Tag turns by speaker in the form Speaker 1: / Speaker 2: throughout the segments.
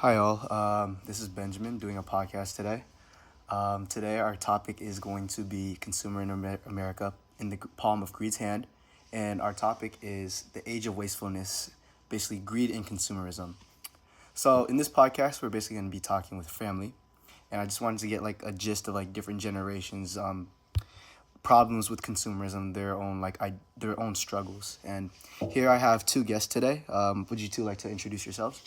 Speaker 1: Hi, all. This is Benjamin doing a podcast today. Today, our topic is going to be Consumer in America in the palm of greed's hand. And our topic is the age of wastefulness, basically greed and consumerism. So, in this podcast, we're basically going to be talking with family. And I just wanted to get like a gist of like different generations, problems with consumerism, their own struggles. And here I have two guests today. Would you two like to introduce yourselves?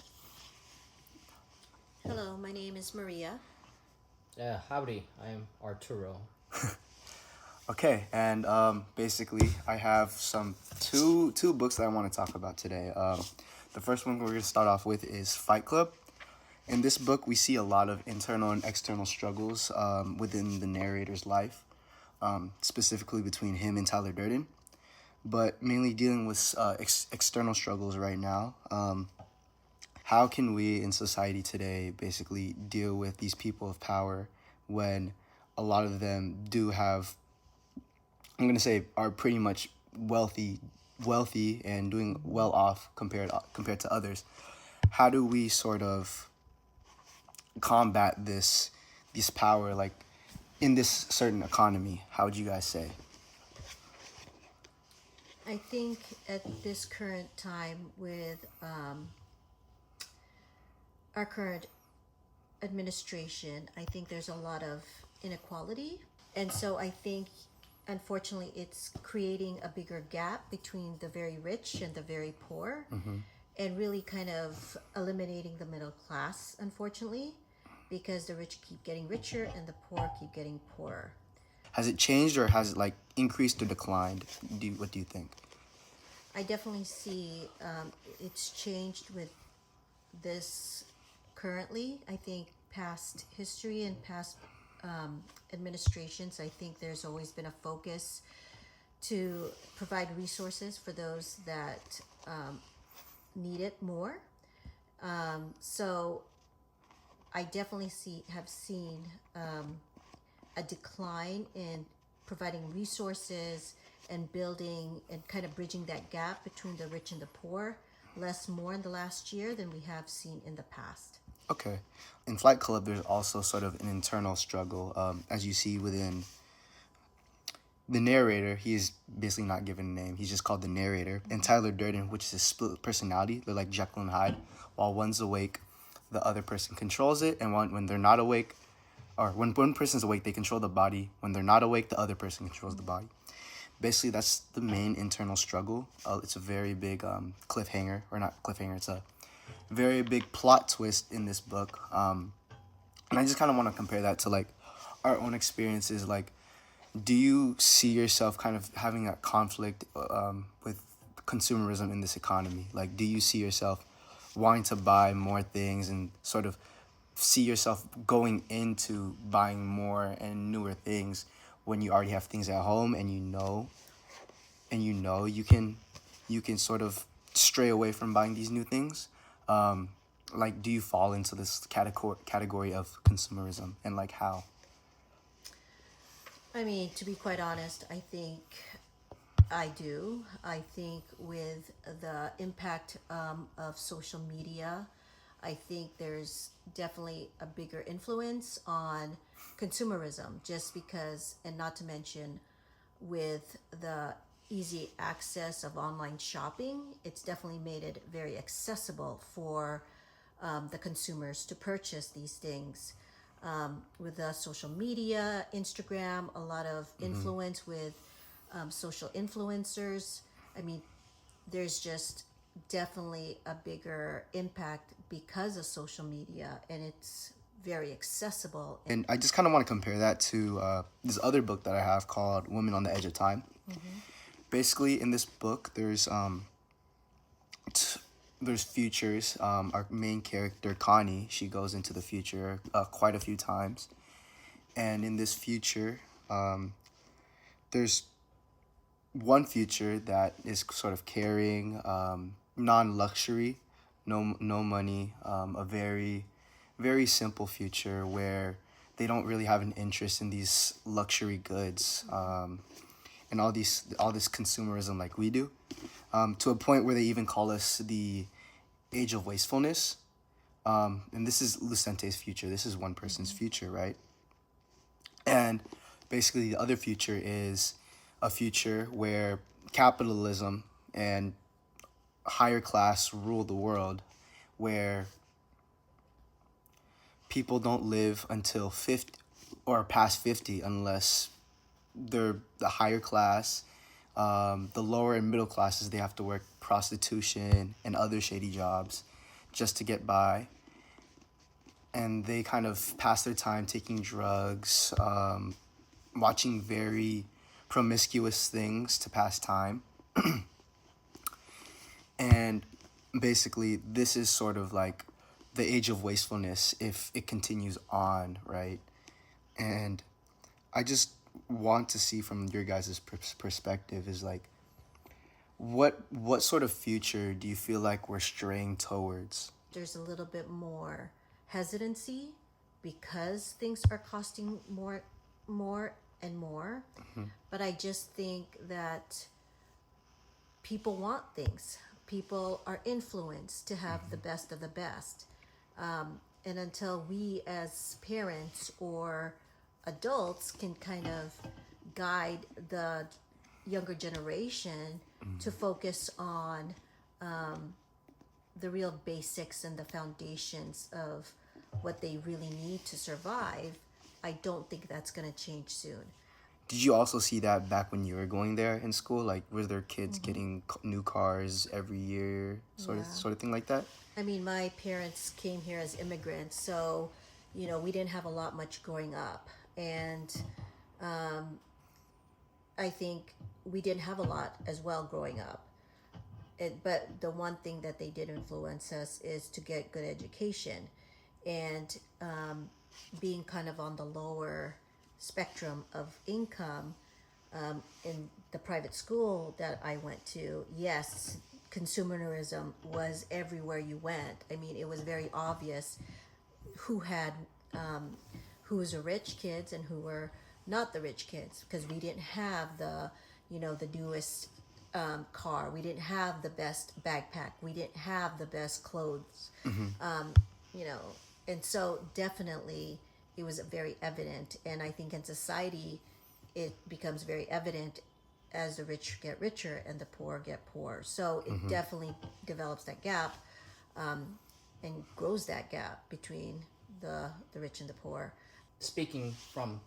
Speaker 2: Hello, my name is Maria.
Speaker 3: Yeah, howdy. I am Arturo.
Speaker 1: Okay, and basically, I have two books that I want to talk about today. The first one we're going to start off with is Fight Club. In this book, we see a lot of internal and external struggles within the narrator's life, specifically between him and Tyler Durden, but mainly dealing with external struggles right now. How can we in society today basically deal with these people of power when a lot of them do have, I'm going to say, are pretty much wealthy and doing well off compared to others? How do we sort of combat this power, like in this certain economy? How would you guys say?
Speaker 2: I think at this current time with our current administration, I think there's a lot of inequality. And so I think, unfortunately, it's creating a bigger gap between the very rich and the very poor, and really kind of eliminating the middle class, unfortunately, because the rich keep getting richer and the poor keep getting poorer.
Speaker 1: Has it changed or has it like increased or declined? What do you think?
Speaker 2: I definitely see it's changed with this currently. I think past history and past administrations, I think there's always been a focus to provide resources for those that need it more. So I definitely have seen a decline in providing resources and building and kind of bridging that gap between the rich and the poor, less more in the last year than we have seen in the past.
Speaker 1: Okay. In Flight Club, there's also sort of an internal struggle, as you see within the narrator. He is basically not given a name. He's just called the narrator. And Tyler Durden, which is a split personality. They're like Jekyll and Hyde. While one's awake, the other person controls it. And when they're not awake, or when one person's awake, they control the body. When they're not awake, the other person controls the body. Basically, that's the main internal struggle. It's a very big cliffhanger, or not cliffhanger, it's a very big plot twist in this book. And I just kind of want to compare that to like our own experiences. Like, do you see yourself kind of having a conflict with consumerism in this economy? Like, do you see yourself wanting to buy more things and sort of see yourself going into buying more and newer things when you already have things at home and you can sort of stray away from buying these new things? Like, do you fall into this category of consumerism, and like how?
Speaker 2: I mean, to be quite honest, I think I do. I think with the impact of social media, I think there's definitely a bigger influence on consumerism, just because, and not to mention, with the easy access of online shopping, it's definitely made it very accessible for the consumers to purchase these things. With the social media, Instagram, a lot of influence with social influencers. I mean, there's just definitely a bigger impact because of social media, and it's very accessible.
Speaker 1: And I just kind of want to compare that to this other book that I have called Women on the Edge of Time. Basically, in this book, there's futures. Our main character, Connie, she goes into the future quite a few times. And in this future, there's one future that is sort of carrying non-luxury, no money, a very, very simple future where they don't really have an interest in these luxury goods and all this consumerism like we do, to a point where they even call us the age of wastefulness. And this is Lucente's future. This is one person's future, right? And basically, the other future is a future where capitalism and higher class rule the world, where people don't live until 50 or past 50 unless they're the higher class. The lower and middle classes, they have to work prostitution and other shady jobs just to get by. And they kind of pass their time taking drugs, watching very promiscuous things to pass time. And basically, this is sort of like the age of wastefulness if it continues on, right? And I just want to see from your guys' perspective is like, what sort of future do you feel like we're straying towards?
Speaker 2: There's a little bit more hesitancy because things are costing more and more. But I just think that people want things. People are influenced to have the best of the best. And until we as parents or adults can kind of guide the younger generation to focus on the real basics and the foundations of what they really need to survive, I don't think that's going to change soon.
Speaker 1: Did you also see that back when you were going there in school? Like, were there kids getting new cars every year, sort of thing like that?
Speaker 2: I mean, my parents came here as immigrants, so we didn't have a lot much growing up, and I think we didn't have a lot as well growing up. But the one thing that they did influence us is to get good education, and being kind of on the lower spectrum of income, in the private school that I went to, yes, consumerism was everywhere you went. I mean, it was very obvious who had who was the rich kids and who were not the rich kids, because we didn't have the newest car. We didn't have the best backpack. We didn't have the best clothes. And so definitely it was very evident. And I think in society, it becomes very evident as the rich get richer and the poor get poorer. So it definitely develops that gap, and grows that gap between the rich and the poor.
Speaker 3: Speaking from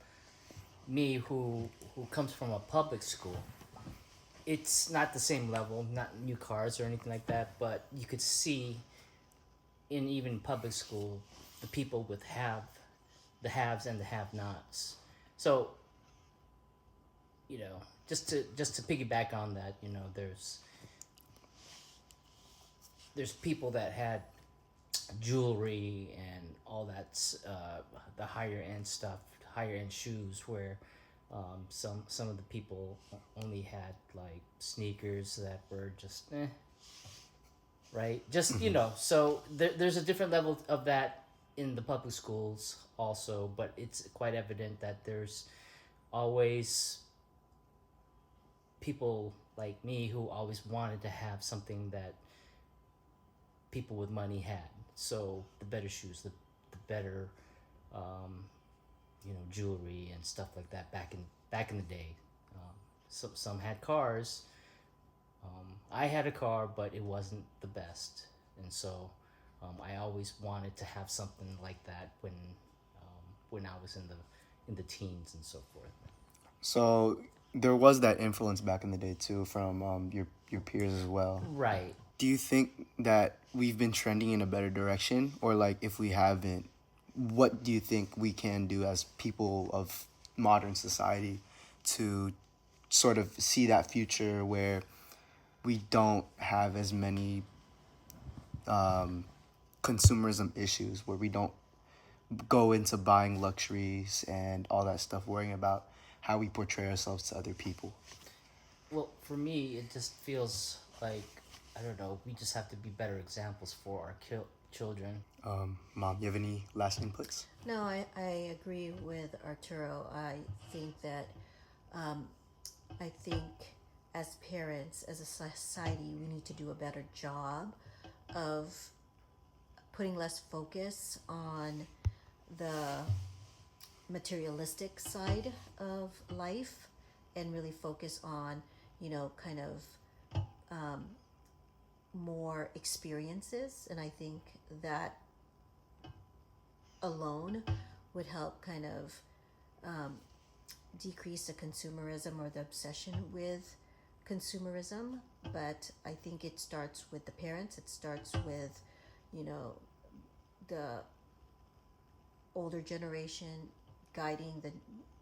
Speaker 3: me, who comes from a public school, it's not the same level, not new cars or anything like that, but you could see in even public school the people with the haves and the have-nots. So, just to piggyback on that, there's people that had jewelry and all that, the higher end stuff, higher end shoes, where some of the people only had like sneakers that were just right, just so there's a different level of that in the public schools also, but it's quite evident that there's always people like me who always wanted to have something that people with money had. So the better shoes, the better jewelry and stuff like that back in the day. So some had cars. I had a car, but it wasn't the best, and so I always wanted to have something like that when I was in the teens and so forth.
Speaker 1: So there was that influence back in the day too from your peers as well.
Speaker 3: Right.
Speaker 1: Do you think that we've been trending in a better direction, or like if we haven't, what do you think we can do as people of modern society to sort of see that future where we don't have as many consumerism issues, where we don't go into buying luxuries and all that stuff, worrying about how we portray ourselves to other people?
Speaker 3: Well, for me, it just feels like, I don't know, we just have to be better examples for our children.
Speaker 1: Mom, you have any last inputs?
Speaker 2: No, I agree with Arturo. I think that as parents, as a society, we need to do a better job of putting less focus on the materialistic side of life and really focus on, kind of more experiences. And I think that alone would help kind of decrease the consumerism or the obsession with consumerism. But I think it starts with the parents. It starts with, the older generation guiding the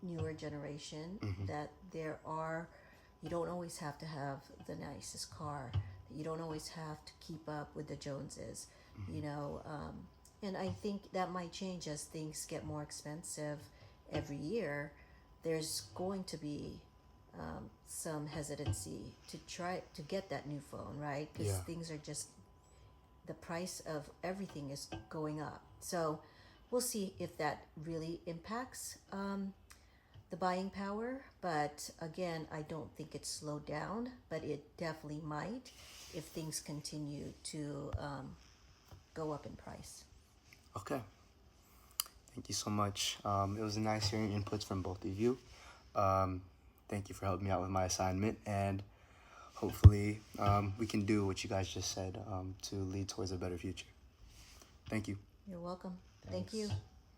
Speaker 2: newer generation, that you don't always have to have the nicest car. You don't always have to keep up with the Joneses, and I think that might change as things get more expensive every year. There's going to be some hesitancy to try to get that new phone, right? Because things are just, the price of everything is going up. So we'll see if that really impacts the buying power. But again, I don't think it's slowed down, but it definitely might if things continue to go up in price.
Speaker 1: Okay. Thank you so much. It was nice hearing inputs from both of you. Thank you for helping me out with my assignment, and hopefully we can do what you guys just said to lead towards a better future. Thank you.
Speaker 2: You're welcome.
Speaker 3: Thanks.
Speaker 2: Thank you.